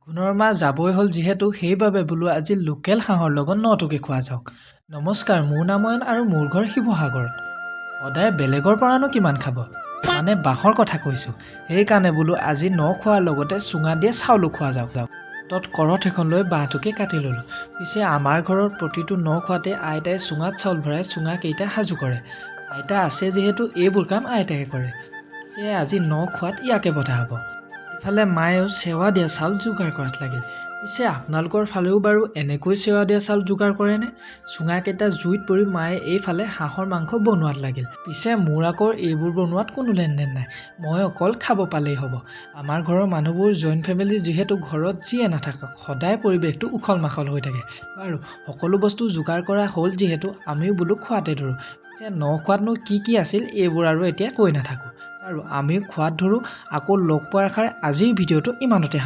গুণৰ মা যাবই হ'ল যিহেতু সেইবাবে বোলো আজি লোকেল হাঁহৰ লগত নটুকে খোৱা যাওক। নমস্কাৰ, মোৰ নাম অয়ন আৰু মোৰ ঘৰ শিৱসাগৰত। সদায় বেলেগৰ পৰানো কিমান খাব, মানে বাঁহৰ কথা কৈছোঁ। সেইকাৰণে বোলো আজি ন খোৱাৰ লগতে চুঙা দিয়ে চাউলো খোৱা যাওক। তত কৰঠ এখন লৈ বাঁহটোকে কাটি ল'লোঁ। পিছে আমাৰ ঘৰত প্ৰতিটো ন খোৱাতে আইতাই চুঙাত চাউল ভৰাই চুঙাকেইটা সাজু কৰে। আইতা আছে যিহেতু এইবোৰ কাম আইতাকে কৰে। সেয়ে আজি ন খোৱাত ইয়াকে বধা হ'ব। ইফালে মায়েও চেৱা দিয়া চাউল যোগাৰ কৰাত লাগিল। পিছে আপোনালোকৰ ফালেও বাৰু এনেকৈ চেৱা দিয়া চাউল যোগাৰ কৰেনে? চুঙাকেইটা জুইত পৰি মায়ে এইফালে হাঁহৰ মাংস বনোৱাত লাগিল। পিছে মোৰ আকৌ এইবোৰ বনোৱাত কোনো লেনদেন নাই, মই অকল খাব পালেই হ'ব। আমাৰ ঘৰৰ মানুহবোৰ জইণ্ট ফেমিলি যিহেতু ঘৰত যিয়ে নাথাকক সদায় পৰিৱেশটো উখল মাখল হৈ থাকে। বাৰু সকলো বস্তু যোগাৰ কৰা হ'ল যিহেতু আমিও বোলো খোৱাতে ধৰোঁ। যে ন খোৱাতনো কি আছিল এইবোৰ আৰু এতিয়া কৈ নাথাকোঁ। আৰু আমিও খোৱাত ধৰোঁ। আকৌ লগ পোৱাৰ আশাৰে আজিৰ ভিডিঅ'টো ইমানতে